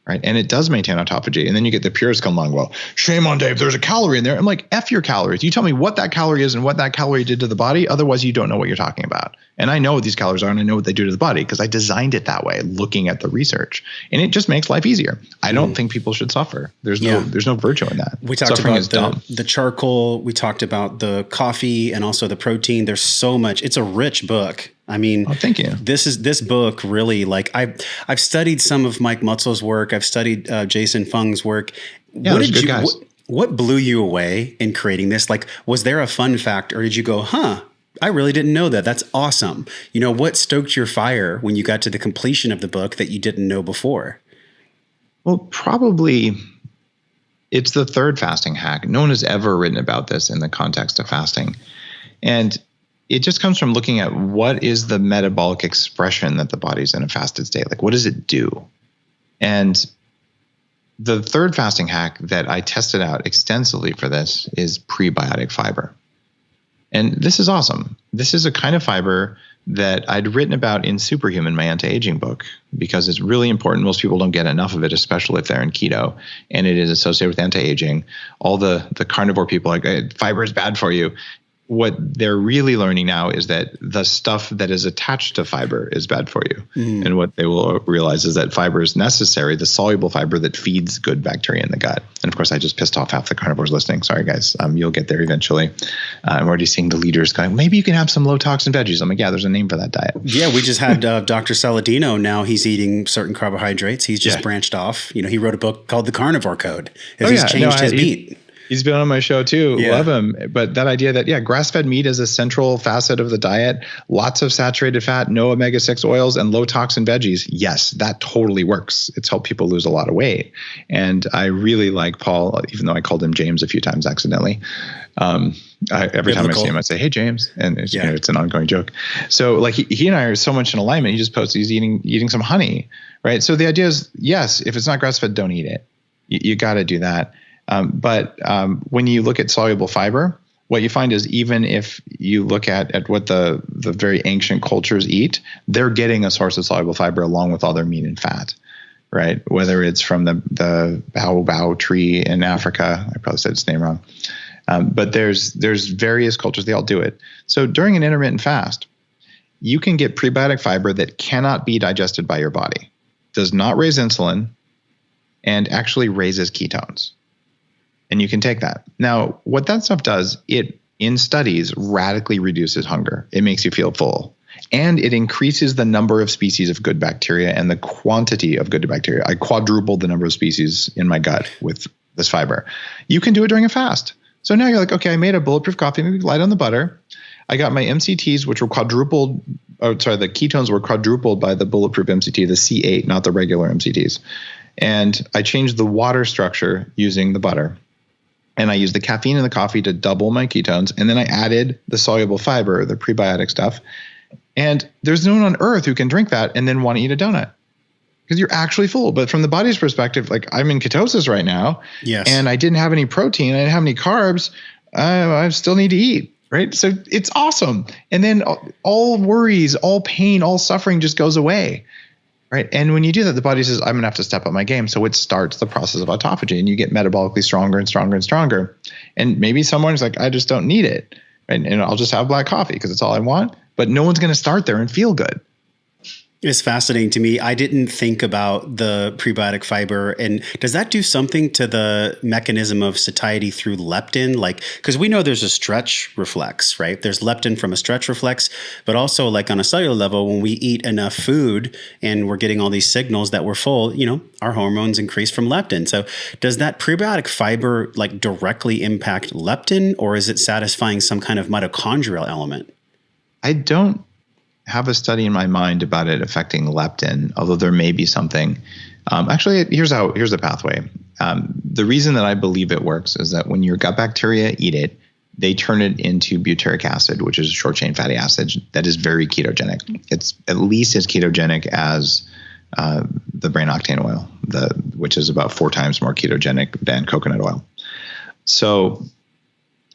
S1: Right. And it does maintain autophagy. And then you get the purists come along. Well, shame on Dave. There's a calorie in there. I'm like, F your calories. You tell me what that calorie is and what that calorie did to the body. Otherwise, you don't know what you're talking about. And I know what these calories are and I know what they do to the body because I designed it that way, looking at the research. And it just makes life easier. I don't think people should suffer. There's no virtue in that.
S2: We talked about the charcoal. We talked about the coffee and also the protein. There's so much. It's a rich book. I mean,
S1: thank you.
S2: This book really, like, I've studied some of Mike Mutzel's work. I've studied Jason Fung's work.
S1: Yeah,
S2: what blew you away in creating this? Like, was there a fun fact, or did you go, I really didn't know that. That's awesome. You know, what stoked your fire when you got to the completion of the book that you didn't know before?
S1: Well, probably it's the third fasting hack. No one has ever written about this in the context of fasting. And it just comes from looking at what is the metabolic expression that the body's in a fasted state. Like, what does it do? And the third fasting hack that I tested out extensively for this is prebiotic fiber. And this is awesome. This is a kind of fiber that I'd written about in Superhuman, my anti-aging book, because it's really important. Most people don't get enough of it, especially if they're in keto, and it is associated with anti-aging. All the carnivore people are like, fiber is bad for you. What they're really learning now is that the stuff that is attached to fiber is bad for you. And what they will realize is that fiber is necessary, the soluble fiber that feeds good bacteria in the gut. And of course, I just pissed off half the carnivores listening. Sorry, guys. You'll get there eventually. I'm already seeing the leaders going, maybe you can have some low toxin veggies. I'm like, yeah, there's a name for that diet.
S2: Yeah, we just had Dr. Saladino. Now he's eating certain carbohydrates. He's just branched off. You know, he wrote a book called The Carnivore Code. He's changed his meat.
S1: He's been on my show too. Yeah. Love him. But that idea that, grass-fed meat is a central facet of the diet, lots of saturated fat, no omega-6 oils, and low toxin veggies. Yes, that totally works. It's helped people lose a lot of weight. And I really like Paul, even though I called him James a few times accidentally. Every time I see him, I say, hey, James. And it's an ongoing joke. So like he and I are so much in alignment. He just posted he's eating some honey, right? So the idea is, yes, if it's not grass-fed, don't eat it. You got to do that. But when you look at soluble fiber, what you find is even if you look at what the very ancient cultures eat, they're getting a source of soluble fiber along with all their meat and fat, right? Whether it's from the baobab tree in Africa, I probably said its name wrong, but there's various cultures, they all do it. So during an intermittent fast, you can get prebiotic fiber that cannot be digested by your body, does not raise insulin, and actually raises ketones. And you can take that. Now, what that stuff does, it in studies radically reduces hunger. It makes you feel full. And it increases the number of species of good bacteria and the quantity of good bacteria. I quadrupled the number of species in my gut with this fiber. You can do it during a fast. So now you're like, okay, I made a bulletproof coffee, maybe light on the butter. I got my MCTs, which were quadrupled. The ketones were quadrupled by the bulletproof MCT, the C8, not the regular MCTs. And I changed the water structure using the butter. And I used the caffeine in the coffee to double my ketones. And then I added the soluble fiber, the prebiotic stuff. And there's no one on earth who can drink that and then want to eat a donut because you're actually full. But from the body's perspective, like I'm in ketosis right now.
S2: Yes.
S1: And I didn't have any protein. I didn't have any carbs. I still need to eat. Right. So it's awesome. And then all worries, all pain, all suffering just goes away. Right. And when you do that, the body says, I'm going to have to step up my game. So it starts the process of autophagy and you get metabolically stronger and stronger and stronger. And maybe someone's like, I just don't need it. Right? And I'll just have black coffee because it's all I want. But no one's going to start there and feel good.
S2: It's fascinating to me. I didn't think about the prebiotic fiber. And does that do something to the mechanism of satiety through leptin? Like, because we know there's a stretch reflex, right? There's leptin from a stretch reflex, but also like on a cellular level, when we eat enough food and we're getting all these signals that we're full, our hormones increase from leptin. So does that prebiotic fiber like directly impact leptin, or is it satisfying some kind of mitochondrial element?
S1: I don't have a study in my mind about it affecting leptin, although there may be something. Actually, here's the pathway. The reason that I believe it works is that when your gut bacteria eat it, they turn it into butyric acid, which is a short chain fatty acid that is very ketogenic. It's at least as ketogenic as the brain octane oil, which is about 4 times more ketogenic than coconut oil. So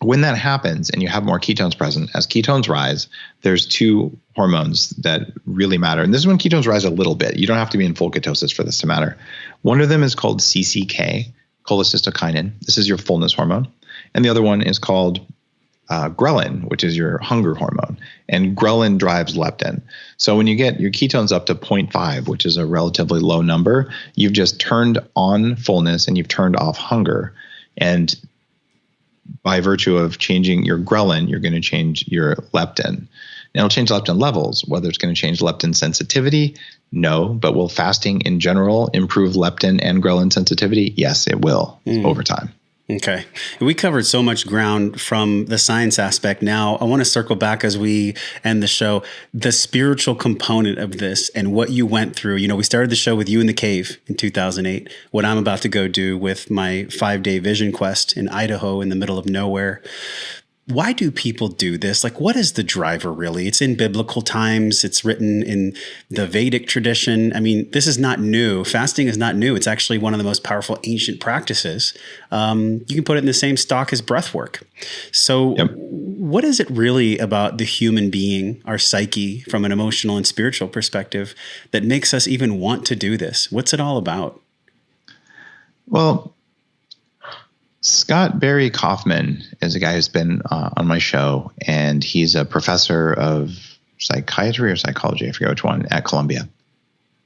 S1: when that happens and you have more ketones present, as ketones rise, there's 2 hormones that really matter. And this is when ketones rise a little bit. You don't have to be in full ketosis for this to matter. One of them is called CCK, cholecystokinin. This is your fullness hormone. And the other one is called ghrelin, which is your hunger hormone. And ghrelin drives leptin. So when you get your ketones up to 0.5, which is a relatively low number, you've just turned on fullness and you've turned off hunger. And by virtue of changing your ghrelin, you're going to change your leptin. And it'll change leptin levels. Whether it's going to change leptin sensitivity, no. But will fasting in general improve leptin and ghrelin sensitivity? Yes, it will over time.
S2: Okay. We covered so much ground from the science aspect. Now, I want to circle back as we end the show, the spiritual component of this and what you went through. We started the show with you in the cave in 2008, what I'm about to go do with my 5-day vision quest in Idaho in the middle of nowhere. Why do people do this? Like, what is the driver really? It's in biblical times. It's written in the Vedic tradition. I mean, this is not new. Fasting is not new. It's actually one of the most powerful ancient practices. You can put it in the same stock as breath work. So What is it really about the human being, our psyche, from an emotional and spiritual perspective that makes us even want to do this? What's it all about?
S1: Well, Scott Barry Kaufman is a guy who's been on my show, and he's a professor of psychiatry or psychology, I forget which one, at Columbia.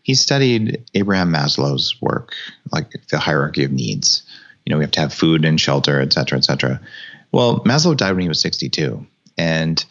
S1: He studied Abraham Maslow's work, like the hierarchy of needs. We have to have food and shelter, et cetera, et cetera. Well, Maslow died when he was 62, and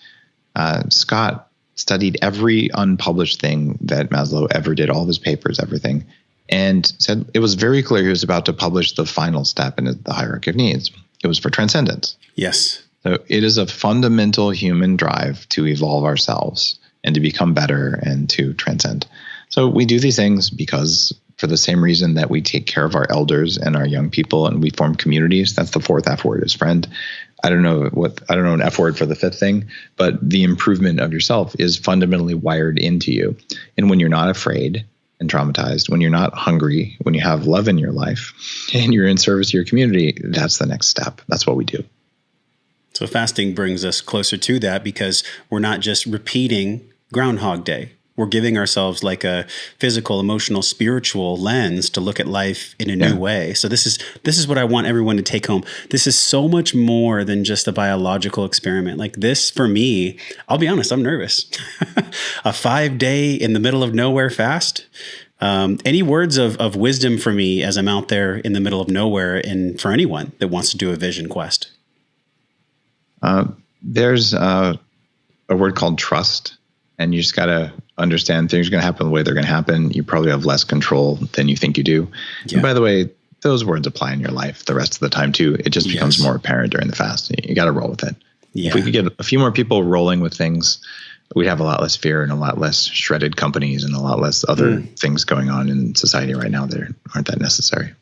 S1: Scott studied every unpublished thing that Maslow ever did, all of his papers, everything, and said it was very clear he was about to publish the final step in the hierarchy of needs. It was for transcendence.
S2: Yes.
S1: So it is a fundamental human drive to evolve ourselves and to become better and to transcend. So we do these things because for the same reason that we take care of our elders and our young people and we form communities. That's the 4th F word is friend. I don't know an F word for the 5th thing, but the improvement of yourself is fundamentally wired into you. And when you're not afraid and traumatized, when you're not hungry, when you have love in your life and you're in service to your community, that's the next step. That's what we do.
S2: So fasting brings us closer to that because we're not just repeating Groundhog Day. We're giving ourselves like a physical, emotional, spiritual lens to look at life in a new way. So this is what I want everyone to take home. This is so much more than just a biological experiment. Like this, for me, I'll be honest, I'm nervous. A 5-day in the middle of nowhere fast. Any words of wisdom for me as I'm out there in the middle of nowhere and for anyone that wants to do a vision quest?
S1: There's a word called trust. And you just got to understand things are going to happen the way they're going to happen. You probably have less control than you think you do. Yeah. And by the way, those words apply in your life the rest of the time too. It just becomes more apparent during the fast. You got to roll with it. Yeah. If we could get a few more people rolling with things, we'd have a lot less fear and a lot less shredded companies and a lot less other things going on in society right now that aren't that necessary.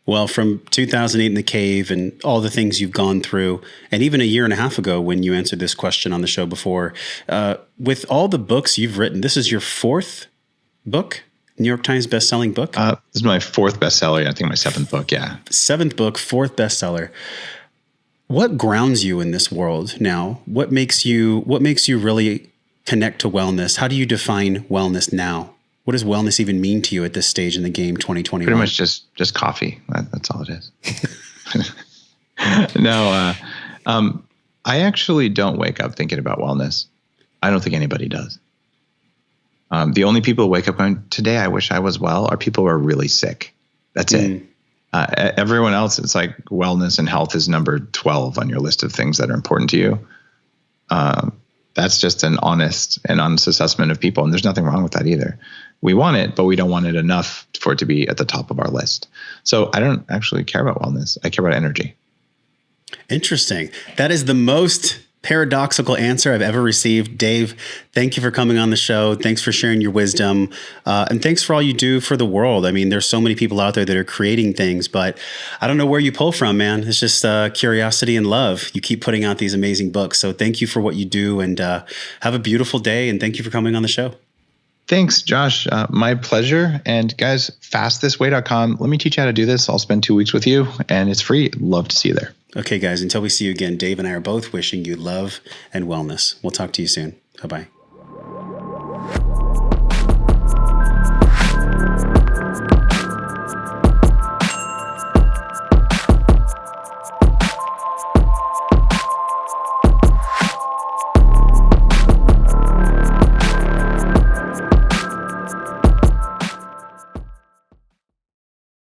S2: Well, from 2008 in the cave and all the things you've gone through, and even a year and a half ago when you answered this question on the show before, with all the books you've written, this is your 4th book, New York Times bestselling book?
S1: This is my 4th bestseller. I think my 7th book, yeah.
S2: 7th book, 4th bestseller. What grounds you in this world now? What makes you really connect to wellness? How do you define wellness now? What does wellness even mean to you at this stage in the game, 2021?
S1: Pretty much just coffee. That's all it is. No, I actually don't wake up thinking about wellness. I don't think anybody does. The only people who wake up going, today I wish I was well, are people who are really sick. That's it. Everyone else, it's like wellness and health is number 12 on your list of things that are important to you. That's just an honest assessment of people. And there's nothing wrong with that either. We want it, but we don't want it enough for it to be at the top of our list. So I don't actually care about wellness. I care about energy.
S2: Interesting. That is the most paradoxical answer I've ever received. Dave, thank you for coming on the show. Thanks for sharing your wisdom. And thanks for all you do for the world. I mean, there's so many people out there that are creating things, but I don't know where you pull from, man. It's just curiosity and love. You keep putting out these amazing books. So thank you for what you do, and have a beautiful day. And thank you for coming on the show.
S1: Thanks, Josh. My pleasure. And guys, fastthisway.com. Let me teach you how to do this. I'll spend 2 weeks with you, and it's free. Love to see you there.
S2: Okay, guys, until we see you again, Dave and I are both wishing you love and wellness. We'll talk to you soon. Bye-bye.